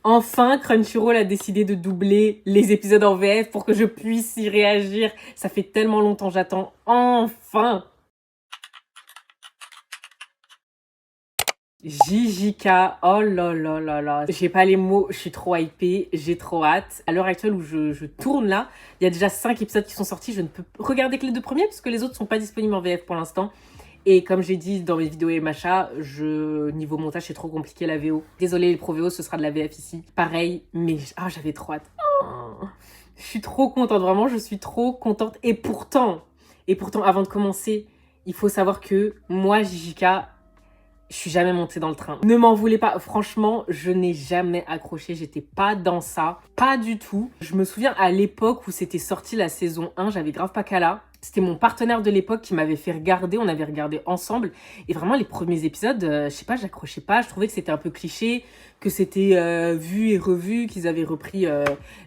Enfin, Crunchyroll a décidé de doubler les épisodes en VF pour que je puisse y réagir. Ça fait tellement longtemps, j'attends. Enfin! JJK, oh là là là là, j'ai pas les mots, je suis trop hypée, j'ai trop hâte. À l'heure actuelle où je tourne là, il y a déjà 5 épisodes qui sont sortis, je ne peux regarder que les 2 premiers parce que les autres sont pas disponibles en VF pour l'instant. Et comme j'ai dit dans mes vidéos et machin, niveau montage c'est trop compliqué la VO. Désolée les pro VO, ce sera de la VF ici. Pareil, mais j'avais trop hâte. Oh, je suis trop contente, vraiment je suis trop contente. Et pourtant avant de commencer, il faut savoir que moi JJK, je suis jamais montée dans le train. Ne m'en voulez pas. Franchement, je n'ai jamais accroché. J'étais pas dans ça. Pas du tout. Je me souviens à l'époque où c'était sorti la saison 1, j'avais grave pas Kala. C'était mon partenaire de l'époque qui m'avait fait regarder. On avait regardé ensemble. Et vraiment, les premiers épisodes, je sais pas, j'accrochais pas. Je trouvais que c'était un peu cliché, que c'était vu et revu, qu'ils avaient repris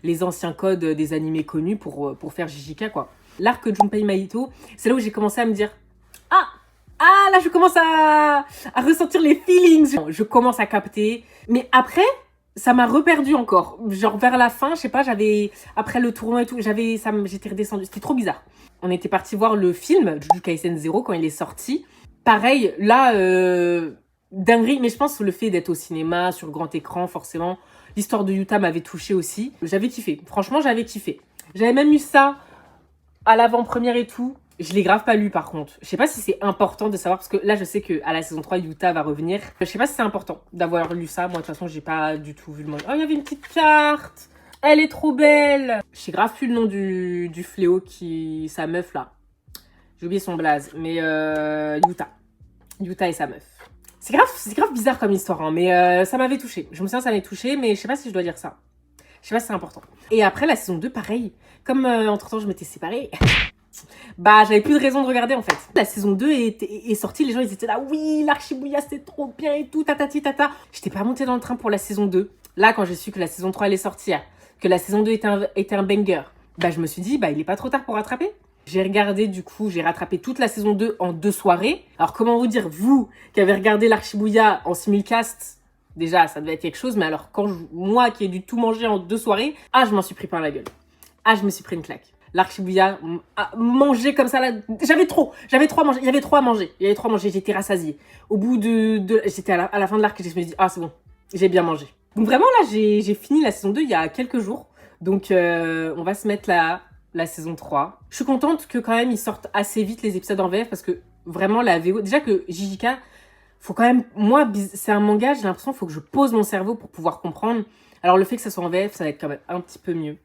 les anciens codes des animés connus pour faire JJK, quoi. L'arc Junpei Mahito, c'est là où j'ai commencé à me dire « Ah, là, je commence à ressentir les feelings. Je commence à capter. Mais après, ça m'a reperdu encore. Genre, vers la fin, je sais pas, après le tournoi et tout, j'étais redescendue. C'était trop bizarre. On était parti voir le film, Jujutsu Kaisen Zero, quand il est sorti. Pareil, là, dinguerie. Mais je pense que le fait d'être au cinéma, sur grand écran, forcément, l'histoire de Yuta m'avait touchée aussi. J'avais kiffé. Franchement, j'avais kiffé. J'avais même eu ça à l'avant-première et tout. Je l'ai grave pas lu par contre. Je sais pas si c'est important de savoir parce que là je sais que à la saison 3 Yuta va revenir. Je sais pas si c'est important d'avoir lu ça. Moi de toute façon j'ai pas du tout vu le manga. Oh il y avait une petite carte. Elle est trop belle. J'ai grave plus le nom du fléau qui sa meuf là. J'ai oublié son blaze mais Yuta. Yuta et sa meuf. C'est grave bizarre comme histoire hein, mais ça m'avait touché. Je me souviens ça m'avait touché mais je sais pas si je dois dire ça. Je sais pas si c'est important. Et après la saison 2 pareil. Comme entre temps je m'étais séparée. Bah, j'avais plus de raison de regarder en fait. La saison 2 est sortie, les gens ils étaient là, oui, l'Archibouya c'était trop bien et tout, tatati tata. J'étais pas montée dans le train pour la saison 2. Là, quand j'ai su que la saison 3 allait sortir, que la saison 2 était un banger, bah je me suis dit, bah il est pas trop tard pour rattraper. J'ai regardé du coup, j'ai rattrapé toute la saison 2 en 2 soirées. Alors comment vous dire, vous qui avez regardé l'Archibouya en simulcast, déjà ça devait être quelque chose, mais alors moi qui ai dû tout manger en 2 soirées, je m'en suis pris plein la gueule. Je me suis pris une claque. L'Archibouya, manger comme ça, là, j'avais trop à manger, il y avait trop à manger, j'étais rassasiée. Au bout j'étais à la fin de l'arc, je me suis dit, c'est bon, j'ai bien mangé. Donc vraiment, là, j'ai fini la saison 2 il y a quelques jours, donc on va se mettre la saison 3. Je suis contente que quand même, ils sortent assez vite les épisodes en VF, parce que vraiment, la VO, déjà que JJK, faut quand même, moi, c'est un manga, j'ai l'impression qu'il faut que je pose mon cerveau pour pouvoir comprendre. Alors le fait que ça soit en VF, ça va être quand même un petit peu mieux.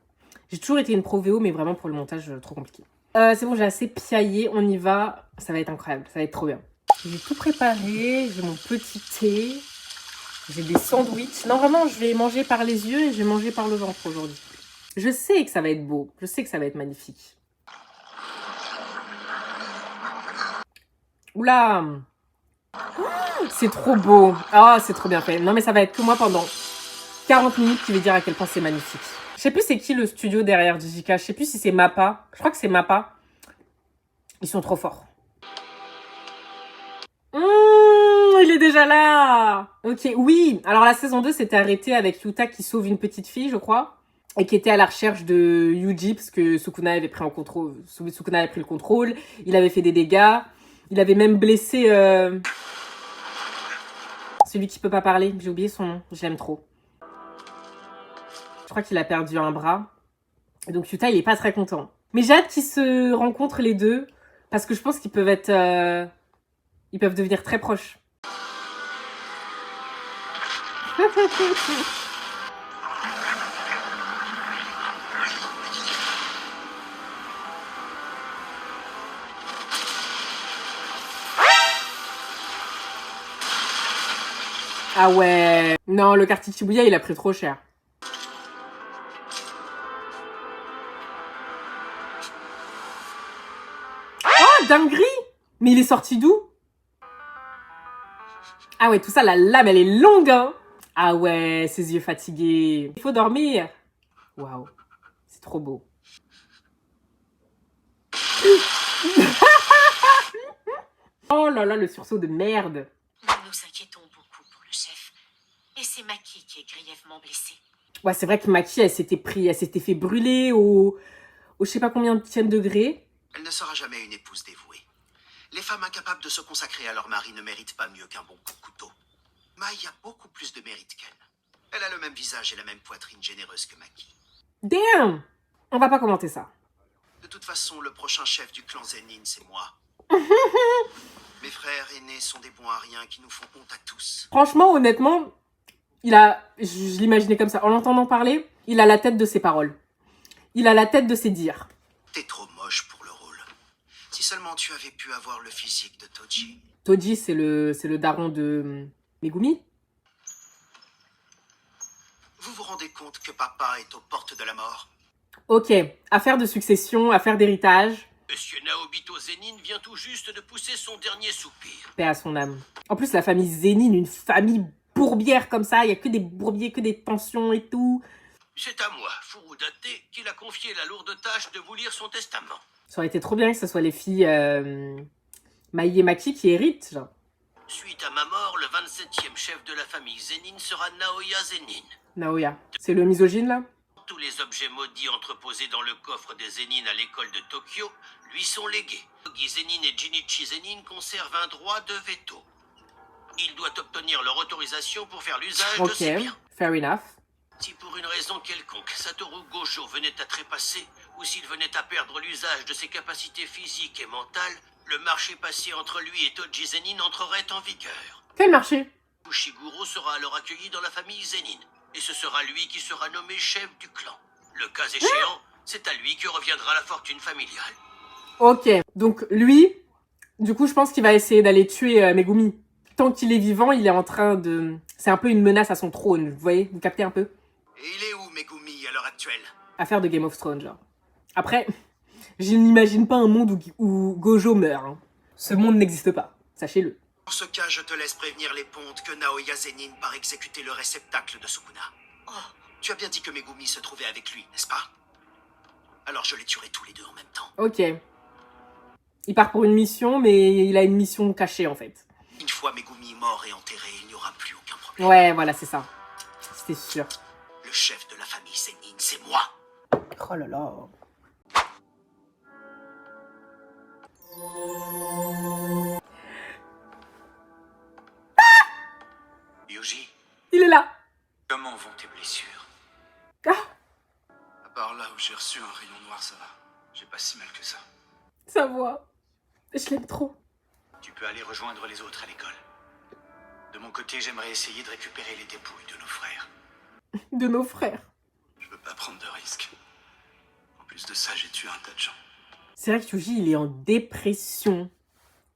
J'ai toujours été une pro VO, mais vraiment pour le montage, trop compliqué. C'est bon, j'ai assez piaillé, on y va. Ça va être incroyable, ça va être trop bien. J'ai tout préparé, j'ai mon petit thé, j'ai des sandwichs. Non, vraiment, je vais manger par les yeux et je vais manger par le ventre aujourd'hui. Je sais que ça va être beau, je sais que ça va être magnifique. Oula, c'est trop beau. C'est trop bien fait. Non, mais ça va être que moi pendant 40 minutes qui vais dire à quel point c'est magnifique. Je sais plus c'est qui le studio derrière JJK. Je sais plus si c'est Mappa. Je crois que c'est Mappa. Ils sont trop forts. Il est déjà là. Ok, oui. Alors la saison 2 s'était arrêtée avec Yuta qui sauve une petite fille, je crois. Et qui était à la recherche de Yuji parce que Sukuna avait pris le contrôle. Il avait fait des dégâts. Il avait même blessé celui qui peut pas parler. J'ai oublié son nom. Je l'aime trop. Je crois qu'il a perdu un bras. Donc Yuta, il est pas très content. Mais j'ai hâte qu'ils se rencontrent les deux. Parce que je pense qu'ils peuvent être... ils peuvent devenir très proches. Ah ouais. Non, le quartier de Shibuya, il a pris trop cher. Oh, dinguerie. Mais il est sorti d'où? Ah ouais, tout ça, la lame, elle est longue, hein. Ah ouais, ses yeux fatigués. Il faut dormir. Waouh, c'est trop beau. Oh là là, le sursaut de merde. Nous nous inquiétons beaucoup pour le chef. Et c'est Maki qui est grièvement blessée. Ouais, c'est vrai que Maki, elle s'était fait brûler au je sais pas combien de degré. Elle ne sera jamais une épouse dévouée. Les femmes incapables de se consacrer à leur mari ne méritent pas mieux qu'un bon coup de couteau. Mai a beaucoup plus de mérite qu'elle. Elle a le même visage et la même poitrine généreuse que Maki. Damn! On va pas commenter ça. De toute façon, le prochain chef du clan Zenin, c'est moi. Mes frères aînés sont des bons à rien qui nous font honte à tous. Franchement, honnêtement, je l'imaginais comme ça. En l'entendant parler, il a la tête de ses paroles. Il a la tête de ses dires. T'es trop moche pour le rôle. Si seulement tu avais pu avoir le physique de Toji. Toji, c'est le daron de Megumi. Vous vous rendez compte que papa est aux portes de la mort? Ok, affaire de succession, affaire d'héritage. Monsieur Naobito Zenin vient tout juste de pousser son dernier soupir. Paix à son âme. En plus, la famille Zenin, une famille bourbière comme ça, il y a que des bourbiers, que des pensions et tout. C'est à moi, Furudate, qu'il a confié la lourde tâche de vous lire son testament. Ça aurait été trop bien que ce soit les filles Mai et Maki qui héritent, genre. Suite à ma mort, le 27e chef de la famille Zenin sera Naoya Zenin. Naoya. C'est le misogyne, là? Tous les objets maudits entreposés dans le coffre des Zenin à l'école de Tokyo lui sont légués. Togi Zenin et Jinichi Zenin conservent un droit de veto. Il doit obtenir leur autorisation pour faire l'usage de ces Ok, biens. fair enough. Si pour une raison quelconque, Satoru Gojo venait à trépasser, ou s'il venait à perdre l'usage de ses capacités physiques et mentales, le marché passé entre lui et Toji Zenin entrerait en vigueur. Quel marché? Ushiguro sera alors accueilli dans la famille Zenin, et ce sera lui qui sera nommé chef du clan. Le cas échéant, c'est à lui que reviendra la fortune familiale. Ok, donc lui, du coup, je pense qu'il va essayer d'aller tuer Megumi. Tant qu'il est vivant, il est en train de... C'est un peu une menace à son trône, vous voyez? Vous captez un peu? Et il est où, Megumi, à l'heure actuelle? Affaire de Game of Thrones, genre. Après, je n'imagine pas un monde où Gojo meurt. Hein. Ce monde n'existe pas, sachez-le. Dans ce cas, je te laisse prévenir les pontes que Naoya Zenin part exécuter le réceptacle de Sukuna. Oh, tu as bien dit que Megumi se trouvait avec lui, n'est-ce pas? Alors je les tuerai tous les deux en même temps. Ok. Il part pour une mission, mais il a une mission cachée, en fait. Une fois Megumi mort et enterré, il n'y aura plus aucun problème. Ouais, voilà, c'est ça. C'était sûr. Le chef de la famille Zenin, c'est moi. Oh là là. Yuji, Il est là. comment vont tes blessures? Ah, À part là où j'ai reçu un rayon noir, ça va. J'ai pas si mal que ça. sa voix. Je l'aime trop. Tu peux aller rejoindre les autres à l'école. De mon côté, j'aimerais essayer de récupérer les dépouilles de nos frères. De nos frères. Je veux pas prendre de risques. En plus de ça, j'ai tué un tas de gens. C'est vrai que Yuji, il est en dépression.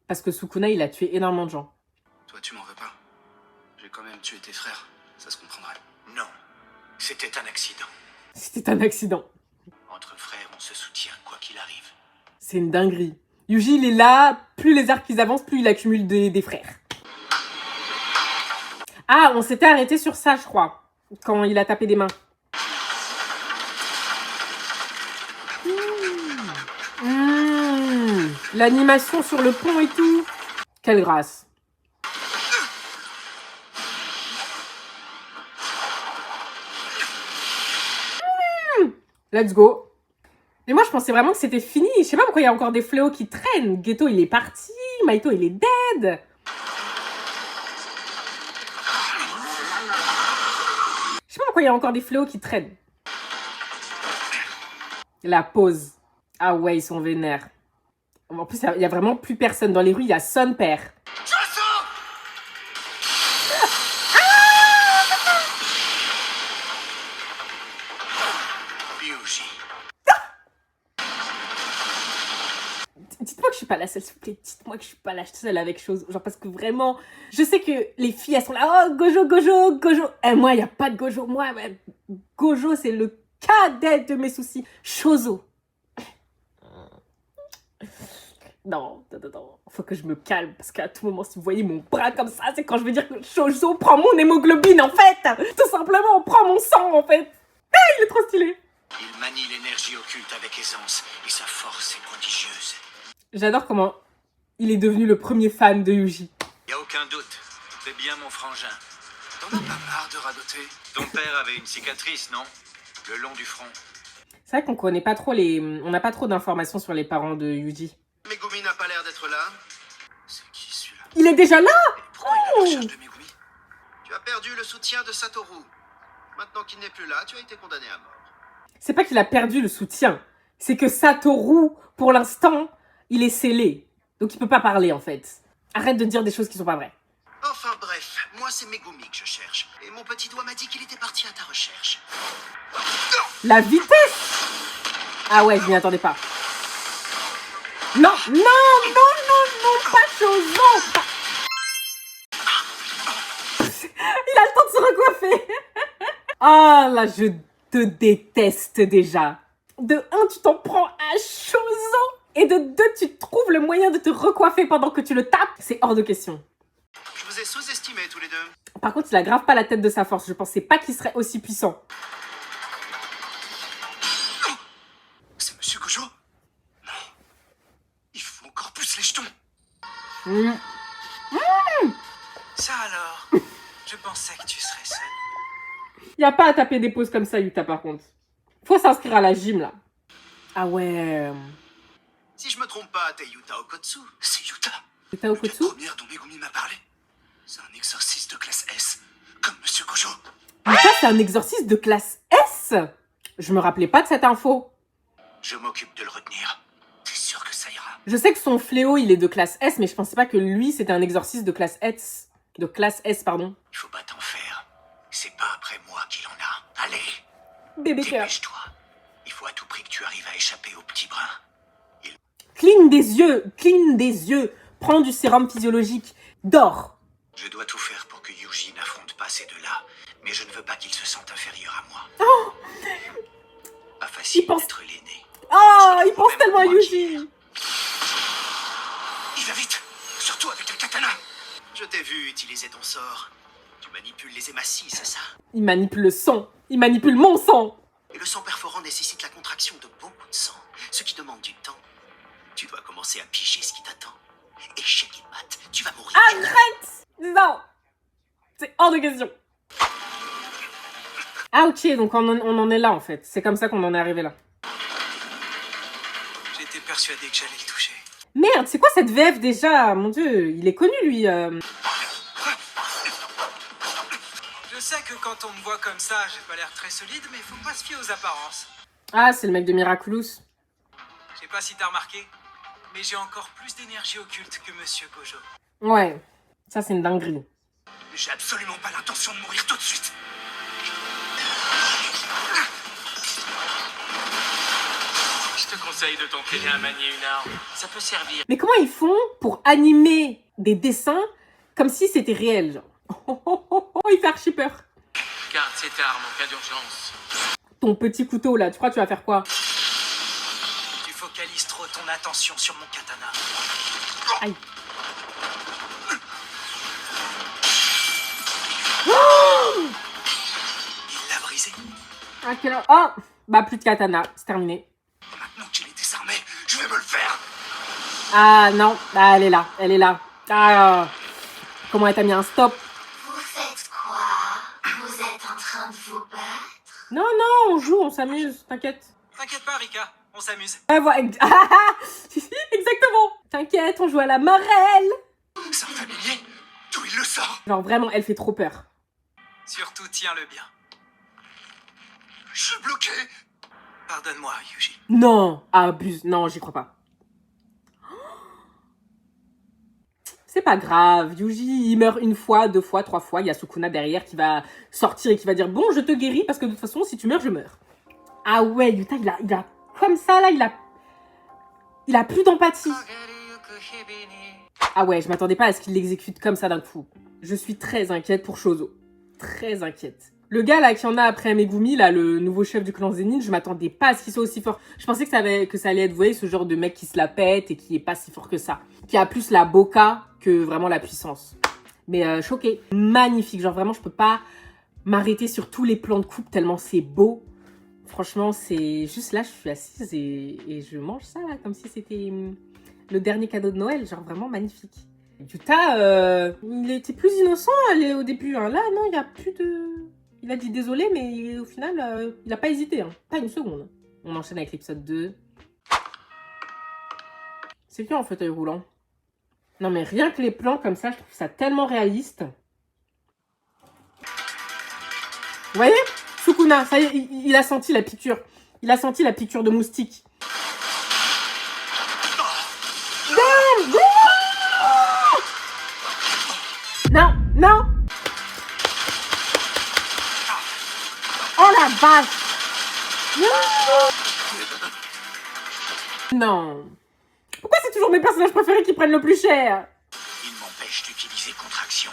Parce que Sukuna, il a tué énormément de gens. Toi, tu m'en veux pas? J'ai quand même tué tes frères. Ça se comprendrait. Non, c'était un accident. C'était un accident. Entre frères, on se soutient quoi qu'il arrive. C'est une dinguerie. Yuji, il est là. Plus les arcs ils avancent, plus il accumule des frères. Ah, on s'était arrêté sur ça, je crois. Quand il a tapé des mains. L'animation sur le pont et tout. Quelle grâce. Let's go. Mais moi, je pensais vraiment que c'était fini. Je sais pas pourquoi il y a encore des fléaux qui traînent. Geto, il est parti. Maito, il est dead. Je sais pas pourquoi il y a encore des fléaux qui traînent. La pause. Ah ouais, ils sont vénères. En plus, il y a vraiment plus personne. Dans les rues, il y a son père. Yuji. Dites-moi que je suis pas la seule, s'il vous plaît. Dites-moi que je suis pas la seule avec chose. Genre, parce que vraiment, je sais que les filles, elles sont là. Oh, Gojo, Gojo, Gojo. Et moi, il n'y a pas de Gojo. Moi, Gojo, c'est le cadet de mes soucis. Chozo. Non. Faut que je me calme. Parce qu'à tout moment, si vous voyez mon bras comme ça, c'est quand je veux dire que Chozo prend mon hémoglobine, en fait. Tout simplement, on prend mon sang, en fait. Ah, il est trop stylé. Il manie l'énergie occulte avec aisance et sa force est prodigieuse. J'adore comment il est devenu le premier fan de Yuji. Y a aucun doute, c'est bien mon frangin. T'en as pas marre de radoter? Ton père avait une cicatrice, non? Le long du front. C'est vrai qu'on connaît pas trop les... On n'a pas trop d'informations sur les parents de Yuji. Megumi n'a pas l'air d'être là. C'est qui celui-là? Il est déjà là! Pourquoi il est à la recherche de Megumi? Tu as perdu le soutien de Satoru. Maintenant qu'il n'est plus là, tu as été condamné à mort. C'est pas qu'il a perdu le soutien. C'est que Satoru, pour l'instant, il est scellé. Donc il peut pas parler, en fait. Arrête de dire des choses qui sont pas vraies. Enfin bref, moi c'est Megumi que je cherche. Et mon petit doigt m'a dit qu'il était parti à ta recherche. La vitesse! Ah ouais, je m'y attendais pas. Non, non, non, non, non, pas Chozo! Il a le temps de se recoiffer. Ah là, je te déteste déjà. De 1, tu t'en prends à Chozo. Et de 2, tu trouves le moyen de te recoiffer pendant que tu le tapes. C'est hors de question. Je vous ai sous-estimé tous les deux. Par contre, il a grave pas la tête de sa force. Je pensais pas qu'il serait aussi puissant. C'est Monsieur Gojo? Non. Il faut encore plus les jetons. Ça alors? Je pensais que tu serais seul. Y a pas à taper des pauses comme ça, Yuta, par contre. Faut s'inscrire à la gym, là. Ah ouais. Si je me trompe pas, t'es Yuta Okotsu. C'est Yuta. Yuta Okotsu? La première dont Megumi m'a parlé. C'est un exorciste de classe S, comme Monsieur Gojo. Yuta, c'est un exorciste de classe S? Je me rappelais pas de cette info. Je m'occupe de le retenir. T'es sûr que ça ira? Je sais que son fléau, il est de classe S, mais je pensais pas que lui, c'était un exorciste de classe S. De classe S, pardon. Il faut pas t'en faire. C'est pas après moi qu'il en a. Allez, Bébé cœur. dépêche-toi. Il faut à tout prix que tu arrives à échapper au petit brin. Cligne des yeux, cligne des yeux. Prends du sérum physiologique. Dors. Je dois tout faire pour que Yuji n'affronte pas ces deux-là, mais je ne veux pas qu'il se sente inférieur à moi. Pas facile Il pense- d'être l'aîné. Oh, Je il pense même tellement à moi qui- Yuji. Il va vite, surtout avec le katana. Je t'ai vu utiliser ton sort. Tu manipules les hématies, c'est ça? Il manipule le sang. Il manipule mon sang. Et le sang perforant nécessite la contraction de beaucoup de sang, ce qui demande du temps. Tu dois commencer à piger ce qui t'attend. Échec et mat, tu vas mourir. Arrête. Non. C'est hors de question. Ah ok, donc on en est là en fait. C'est comme ça qu'on en est arrivé là. J'étais persuadé que j'allais le toucher. Merde, c'est quoi cette VF déjà? Mon dieu, il est connu lui. Je sais que quand on me voit comme ça, j'ai pas l'air très solide, mais faut pas se fier aux apparences. Ah, c'est le mec de Miraculous. Je sais pas si t'as remarqué, mais j'ai encore plus d'énergie occulte que Monsieur Gojo. Ouais, ça c'est une dinguerie. J'ai absolument pas l'intention de mourir tout de suite. Je te conseille de t'entraîner à manier une arme. Ça peut servir. Mais comment ils font pour animer des dessins comme si c'était réel, genre? Il fait archi peur. Garde cette arme en cas d'urgence. Ton petit couteau là, tu crois que tu vas faire quoi? Tu focalises trop ton attention sur mon katana. Aïe. Il l'a brisé. À quelle heure? Oh, bah plus de katana, c'est terminé. Maintenant qu'il est désarmé, je vais me le faire. Ah non, ah, elle est là, elle est là. Ah, comment elle t'a mis un stop? Vous faites quoi? Vous êtes en train de vous battre? Non, non, on joue, on s'amuse, t'inquiète. T'inquiète pas, Rika, on s'amuse. Ah, voilà. Exactement. T'inquiète, on joue à la marelle. C'est un familier. D'où il le sort? Genre vraiment, elle fait trop peur. Surtout, tiens-le bien. Je suis bloqué. Pardonne-moi, Yuji. Non, abuse. Non, j'y crois pas. C'est pas grave, Yuji, il meurt une fois, 2 fois, 3 fois. Il y a Sukuna derrière qui va sortir et qui va dire bon, je te guéris parce que de toute façon, si tu meurs, je meurs. Ah ouais, Yuta, il a comme ça là, il a plus d'empathie. Ah ouais, je m'attendais pas à ce qu'il l'exécute comme ça d'un coup. Je suis très inquiète pour Chozo. Très inquiète. Le gars là qui en a après Megumi, là, le nouveau chef du clan Zenin, je m'attendais pas à ce qu'il soit aussi fort. Je pensais que ça allait être, vous voyez, ce genre de mec qui se la pète et qui est pas si fort que ça. Qui a plus la boca que vraiment la puissance. Mais choqué. Magnifique. Genre vraiment, je peux pas m'arrêter sur tous les plans de coupe tellement c'est beau. Franchement, c'est juste là, je suis assise et je mange ça là, comme si c'était le dernier cadeau de Noël. Genre vraiment magnifique. Yuta, il était plus innocent au début. Hein. Là, non, il n'y a plus de... Il a dit désolé, mais au final, il n'a pas hésité. Hein. Pas une seconde. On enchaîne avec l'épisode 2. C'est qui en fauteuil roulant? Non, mais rien que les plans comme ça, je trouve ça tellement réaliste. Vous voyez? Sukuna, ça y est, il a senti la piqûre. Il a senti la piqûre de moustique. Non, non. Oh la vache. Non. Pourquoi c'est toujours mes personnages préférés qui prennent le plus cher? Il m'empêche d'utiliser contraction.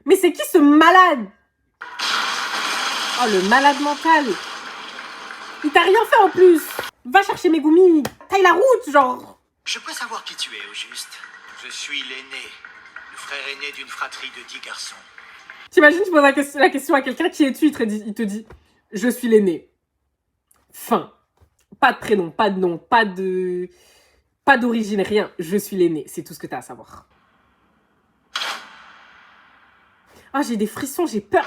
Mais c'est qui ce malade? Oh, le malade mental. Il t'a rien fait en plus. Va chercher Megumi. Taille la route, genre. Je peux savoir qui tu es, au juste? Je suis l'aîné, le frère aîné d'une fratrie de 10 garçons. T'imagines, tu poses la question à quelqu'un, qui es-tu? Il te dit, je suis l'aîné. Fin. Pas de prénom, pas de nom, pas d'origine, rien. Je suis l'aîné. C'est tout ce que t'as à savoir. Ah, j'ai des frissons, j'ai peur.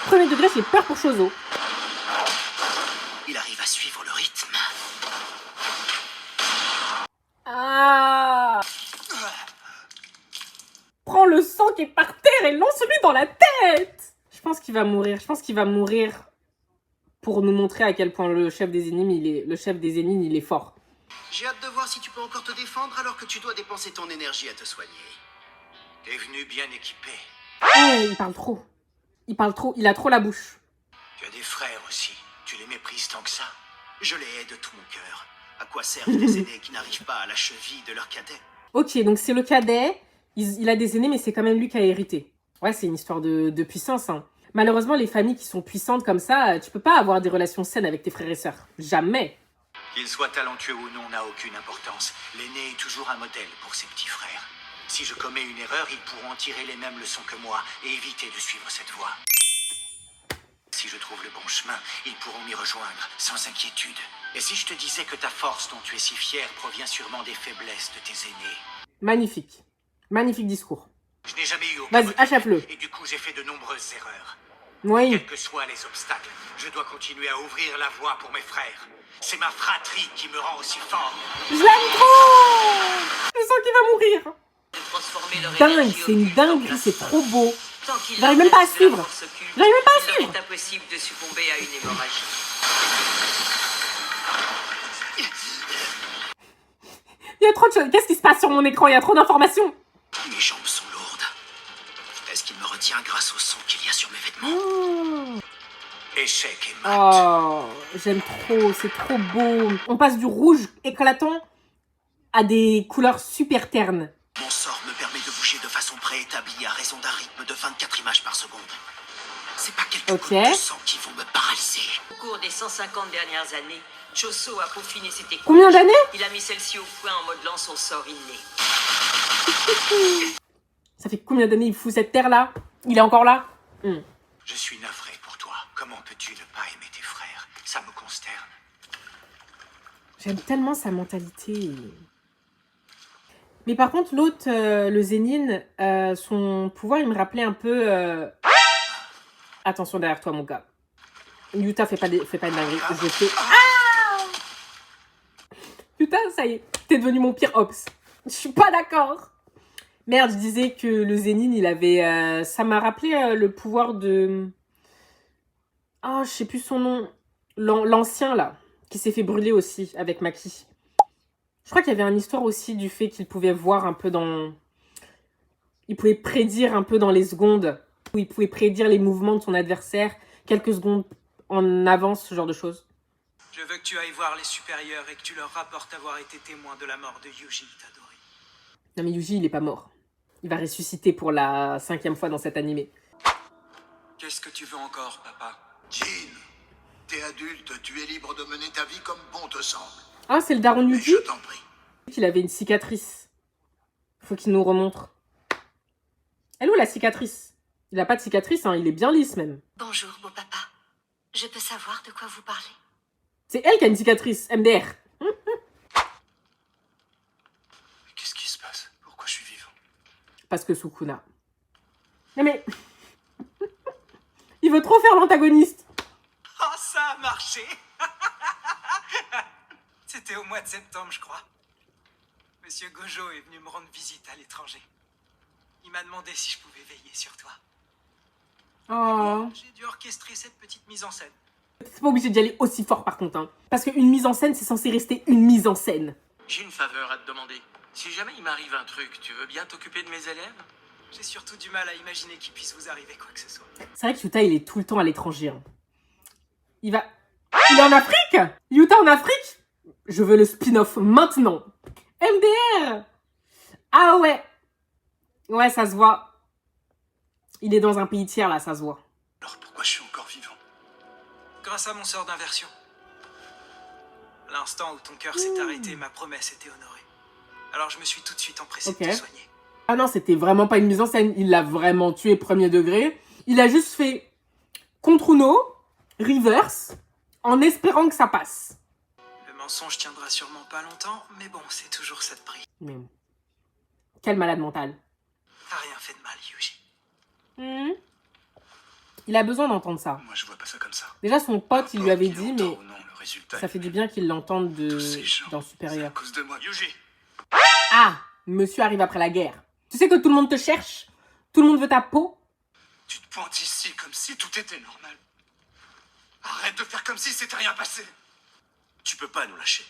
Premier degré, j'ai peur pour Chozo. Il arrive à suivre le rythme. Ah! Prends le sang qui est par terre et lance-lui dans la tête! Je pense qu'il va mourir. Je pense qu'il va mourir pour nous montrer à quel point le chef des énigmes, il est fort. J'ai hâte de voir si tu peux encore te défendre alors que tu dois dépenser ton énergie à te soigner. T'es venu bien équipé. Eh, il parle trop. Il parle trop. Il a trop la bouche. Tu as des frères aussi. Tu les méprises tant que ça? Je les hais de tout mon cœur. À quoi servent des aînés qui n'arrivent pas à la cheville de leur cadet? Ok, donc c'est le cadet. Il a des aînés, mais c'est quand même lui qui a hérité. Ouais, c'est une histoire de puissance. Hein. Malheureusement, les familles qui sont puissantes comme ça, tu peux pas avoir des relations saines avec tes frères et sœurs. Jamais. Qu'il soit talentueux ou non n'a aucune importance. L'aîné est toujours un modèle pour ses petits frères. Si je commets une erreur, ils pourront en tirer les mêmes leçons que moi et éviter de suivre cette voie. Si je trouve le bon chemin, ils pourront m'y rejoindre, sans inquiétude. Et si je te disais que ta force dont tu es si fier provient sûrement des faiblesses de tes aînés? Magnifique. Magnifique discours. Je n'ai jamais eu aucun Vas-y, modèle, achève-le. et du coup j'ai fait de nombreuses erreurs. Oui. Quels que soient les obstacles, je dois continuer à ouvrir la voie pour mes frères. C'est ma fratrie qui me rend aussi fort. Je l'aime trop! Je sens qu'il va mourir. Dingue, c'est une dinguerie, c'est trop beau. J'arrive même pas à suivre. J'arrive même pas à suivre. Il est impossible de succomber à une hémorragie. Il y a trop de choses. Qu'est-ce qui se passe sur mon écran? Il y a trop d'informations. Mes jambes sont lourdes. Est-ce qu'il me retient grâce au sang qu'il y a sur mes vêtements? Oh, Échec et mat. oh, j'aime trop, c'est trop beau. On passe du rouge éclatant à des couleurs super ternes. Mon sort me permet de bouger de façon préétablie à raison d'un rythme de 24 images par seconde. C'est pas quelques Ok. gouttes de sang qui vont me paralyser. Au cours des 150 dernières années, Choso a peaufiné ses techniques. Combien d'années? Il a mis celle-ci au point en modelant son sort inné. Ça fait combien d'années il fout cette terre-là? Il est encore là? Je suis navré pour toi. Comment peux-tu ne pas aimer tes frères? Ça me consterne. J'aime tellement sa mentalité. Mais par contre, l'autre, le Zénine, son pouvoir, il me rappelait un peu... Attention derrière toi, mon gars. Yuta, fais pas une dinguerie. Je fais... Ah! Yuta, ça y est, t'es devenu mon pire ops. Je suis pas d'accord. Merde, je disais que le Zénine, il avait... ça m'a rappelé le pouvoir de... Ah, je sais plus son nom. L'ancien, là, qui s'est fait brûler aussi, avec Maki. Je crois qu'il y avait une histoire aussi du fait qu'il pouvait voir un peu dans... Il pouvait prédire un peu dans les secondes. Où il pouvait prédire les mouvements de son adversaire quelques secondes en avance, ce genre de choses. Je veux que tu ailles voir les supérieurs et que tu leur rapportes avoir été témoin de la mort de Yuji Itadori. Non mais Yuji, il est pas mort. Il va ressusciter pour la 5e fois dans cet animé. Qu'est-ce que tu veux encore, papa? Jin, t'es adulte, tu es libre de mener ta vie comme bon te semble. Ah, c'est le daron Mais Yuji? je t'en prie. Il avait une cicatrice. Faut qu'il nous remontre. Elle est où la cicatrice? Il a pas de cicatrice, hein, il est bien lisse même. Bonjour, beau papa. Je peux savoir de quoi vous parlez? C'est elle qui a une cicatrice, MDR. Qu'est-ce qui se passe? Pourquoi je suis vivant? parce que Sukuna. Non mais... Il veut trop faire l'antagoniste. Oh, ça a marché. C'était au mois de septembre, je crois. Monsieur Gojo est venu me rendre visite à l'étranger. Il m'a demandé si je pouvais veiller sur toi. Oh. J'ai dû orchestrer cette petite mise en scène. C'est pas obligé d'y aller aussi fort par contre. Hein. Parce qu'une mise en scène, c'est censé rester une mise en scène. J'ai une faveur à te demander. Si jamais il m'arrive un truc, tu veux bien t'occuper de mes élèves? J'ai surtout du mal à imaginer qu'il puisse vous arriver quoi que ce soit. C'est vrai que Yuta, il est tout le temps à l'étranger. Hein. Il est en Afrique. Yuta en Afrique. Je veux le spin-off maintenant. MDR. Ah ouais. Ouais, ça se voit. Il est dans un pays tiers là, ça se voit. Alors pourquoi je suis encore vivant? Grâce à mon sort d'inversion. L'instant où ton cœur s'est arrêté, ma promesse était honorée. Alors je me suis tout de suite empressé de te soigner. Ah non, c'était vraiment pas une mise en scène. Il l'a vraiment tué premier degré. Il a juste fait contre Uno, reverse, en espérant que ça passe. Le mensonge tiendra sûrement pas longtemps, mais bon, c'est toujours ça de prix. Mais quel malade mental. T'as rien fait de mal, Yuji. Il a besoin d'entendre ça. Moi, je vois pas ça comme ça. Déjà, son pote, il lui avait dit, mais Non, le résultat, ça fait du bien qu'il l'entende tous ces gens, dans c'est à Supérieur. cause de moi. Yuji, Ah, monsieur arrive après la guerre. Tu sais que tout le monde te cherche? Tout le monde veut ta peau? Tu te pointes ici comme si tout était normal. Arrête de faire comme si c'était rien passé. tu peux pas nous lâcher.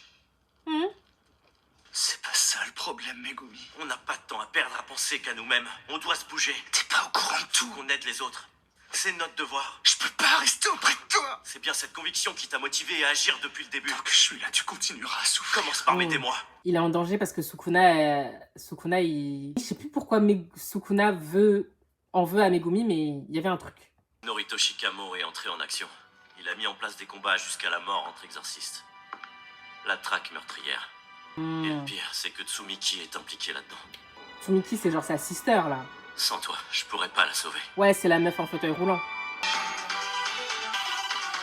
C'est pas ça le problème, Megumi. On n'a pas de temps à perdre à penser qu'à nous-mêmes. On doit se bouger. T'es pas au courant de tout. Qu'on aide les autres. C'est notre devoir. Je peux pas rester auprès de toi. C'est bien cette conviction qui t'a motivé à agir depuis le début. Tant que je suis là, tu continueras à souffrir. Commence par m'aider-moi. Il est en danger parce que Sukuna, il... Je sais plus pourquoi Sukuna en veut à Megumi, mais il y avait un truc. Norito Shikamo est entré en action. Il a mis en place des combats jusqu'à la mort entre exorcistes. La traque meurtrière. Et le pire, c'est que Tsumiki est impliqué là-dedans. Tsumiki, c'est genre sa sister, là. Sans toi, je pourrais pas la sauver. Ouais, c'est la meuf en fauteuil roulant.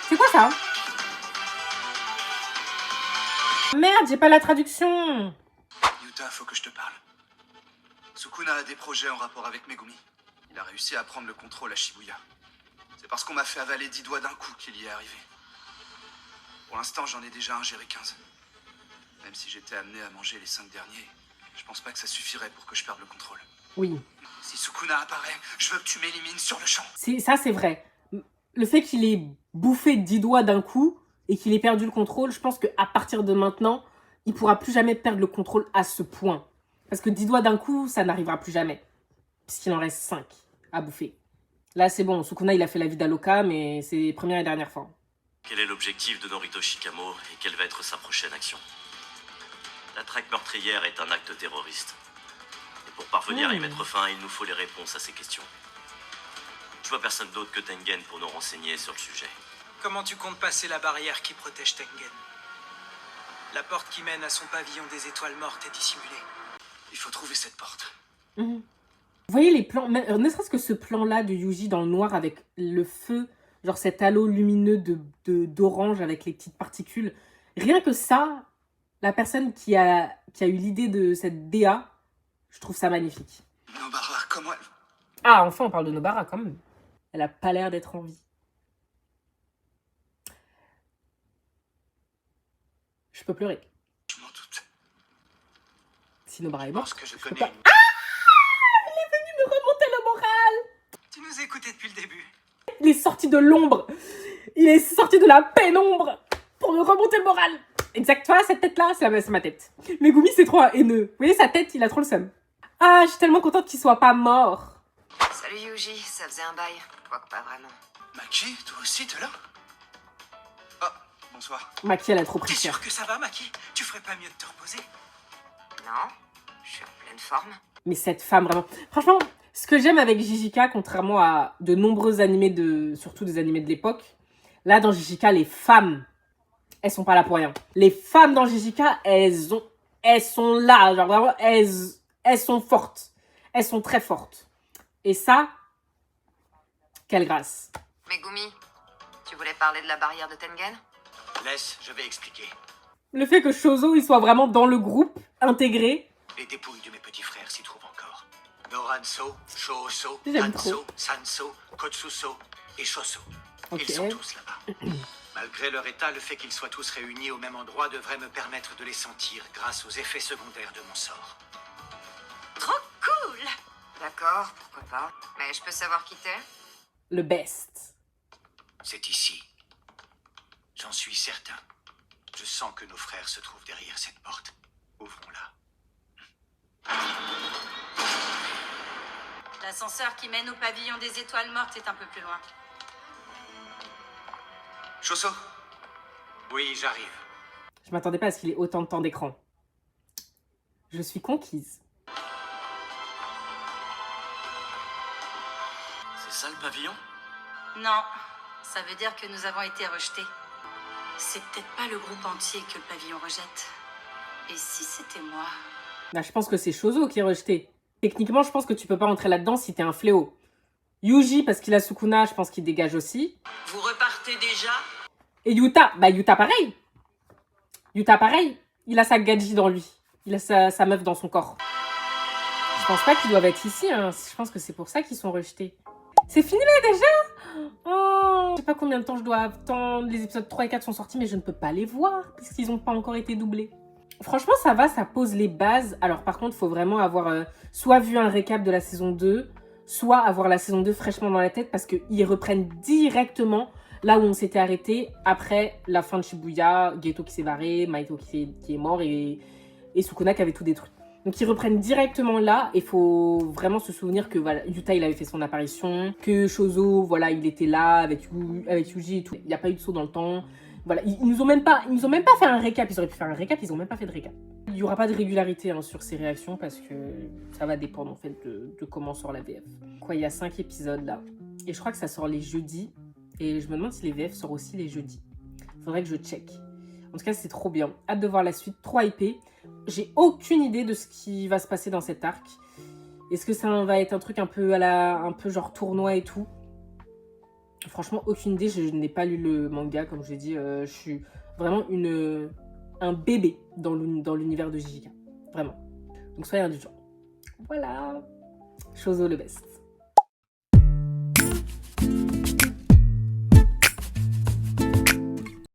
C'est quoi ça? Merde, j'ai pas la traduction. Yuta, faut que je te parle. Sukuna a des projets en rapport avec Megumi. Il a réussi à prendre le contrôle à Shibuya. C'est parce qu'on m'a fait avaler 10 doigts d'un coup qu'il y est arrivé. Pour l'instant, j'en ai déjà ingéré 15. Même si j'étais amené à manger les 5 derniers, je pense pas que ça suffirait pour que je perde le contrôle. Oui. Si Sukuna apparaît, je veux que tu m'élimines sur le champ. Ça, c'est vrai. Le fait qu'il ait bouffé 10 doigts d'un coup et qu'il ait perdu le contrôle, je pense qu'à partir de maintenant, il pourra plus jamais perdre le contrôle à ce point. Parce que 10 doigts d'un coup, ça n'arrivera plus jamais. Puisqu'il en reste 5 à bouffer. Là, c'est bon. Sukuna, il a fait la vie d'Aloka, mais c'est première et dernière fois. Quel est l'objectif de Norito Shikamo et quelle va être sa prochaine action? La traque meurtrière est un acte terroriste. Et pour parvenir à y mettre fin, il nous faut les réponses à ces questions. Je vois personne d'autre que Tengen pour nous renseigner sur le sujet. Comment tu comptes passer la barrière qui protège Tengen? La porte qui mène à son pavillon des étoiles mortes est dissimulée. Il faut trouver cette porte. Vous voyez les plans, ne serait-ce que ce plan-là de Yuji dans le noir avec le feu, genre cet halo lumineux d'orange avec les petites particules. Rien que ça, la personne qui a eu l'idée de cette DA, je trouve ça magnifique. Nobara, comment elle... Ah, enfin, on parle de Nobara quand même. Elle a pas l'air d'être en vie. Je peux pleurer. Je m'en doute. Si Nobara est Je morte, pense que je je peux connais pas... une... Il est venu me remonter le moral. Tu nous écoutais depuis le début. Il est sorti de l'ombre. Il est sorti de la pénombre pour me remonter le moral. Exact, tu vois, cette tête-là, c'est ma tête. Megumi, c'est trop un haineux. Vous voyez, sa tête, il a trop le seum. Ah, je suis tellement contente qu'il soit pas mort. Salut Yuji, ça faisait un bail. Quoique pas vraiment. Maki, toi aussi, t'es là? Ah, bonsoir. Maki, elle a trop pris T'es cher. sûr que ça va, Maki? Tu ferais pas mieux de te reposer? Non, je suis en pleine forme. Mais cette femme, vraiment... Franchement, ce que j'aime avec JJK, contrairement à de nombreux animés, surtout des animés de l'époque, là, dans JJK, les femmes, elles sont pas là pour rien. Les femmes dans JJK, elles sont là. Genre vraiment, elles sont fortes. Elles sont très fortes. Et ça, quelle grâce. Megumi, tu voulais parler de la barrière de Tengen? Laisse, je vais expliquer. Le fait que Shozo, il soit vraiment dans le groupe, intégré. Les dépouilles de mes petits frères s'y trouvent encore. Noranso, Shouso, J'aime Hanso, trop. Sanso, Kotsuso et Shoso. Ok. Ils sont tous là-bas. Malgré leur état, le fait qu'ils soient tous réunis au même endroit devrait me permettre de les sentir grâce aux effets secondaires de mon sort. Trop cool. D'accord, pourquoi pas. Mais je peux savoir qui t'es? Le best. C'est ici. J'en suis certain. Je sens que nos frères se trouvent derrière cette porte. Ouvrons-la. L'ascenseur qui mène au pavillon des étoiles mortes est un peu plus loin. Chosso? Oui, j'arrive. Je m'attendais pas à ce qu'il ait autant de temps d'écran. Je suis conquise. C'est ça le pavillon? Non, ça veut dire que nous avons été rejetés. C'est peut-être pas le groupe entier que le pavillon rejette. Et si c'était moi? Là, je pense que c'est Shoso qui est rejeté. Techniquement, je pense que tu peux pas rentrer là-dedans si t'es un fléau. Yuji, parce qu'il a Sukuna, je pense qu'il dégage aussi. Vous repartez déjà? Et Yuta, bah Yuta pareil. Yuta pareil. Il a sa gadji dans lui. Il a sa meuf dans son corps. Je pense pas qu'ils doivent être ici. Hein. Je pense que c'est pour ça qu'ils sont rejetés. C'est fini là déjà? Oh, je sais pas combien de temps je dois attendre. Les épisodes 3 et 4 sont sortis, mais je ne peux pas les voir puisqu'ils n'ont pas encore été doublés. Franchement, ça va, ça pose les bases. Alors par contre, il faut vraiment avoir soit vu un récap de la saison 2, soit avoir la saison 2 fraîchement dans la tête parce qu'ils reprennent directement là où on s'était arrêté après la fin de Shibuya, Geto qui s'est barré, Maito qui est mort et Sukuna qui avait tout détruit. Donc ils reprennent directement là et il faut vraiment se souvenir que voilà, Yuta il avait fait son apparition, que Shoso voilà, il était là avec Yuji et tout. Il n'y a pas eu de saut dans le temps. Voilà, ils nous ont même pas fait un récap, ils auraient pu faire un récap, ils ont même pas fait de récap. Il n'y aura pas de régularité hein, sur ces réactions parce que ça va dépendre en fait de comment sort la VF. Quoi, il y a 5 épisodes là et je crois que ça sort les jeudis et je me demande si les VF sortent aussi les jeudis. Faudrait que je check. En tout cas, c'est trop bien. Hâte de voir la suite, trop hypé. J'ai aucune idée de ce qui va se passer dans cet arc. Est-ce que ça va être un truc un peu un peu genre tournoi et tout? Franchement, aucune idée. Je n'ai pas lu le manga, comme je l'ai dit. Je suis vraiment un bébé dans l'univers de JJK. Vraiment. Donc soyez indulgents. Voilà. Shoso le best.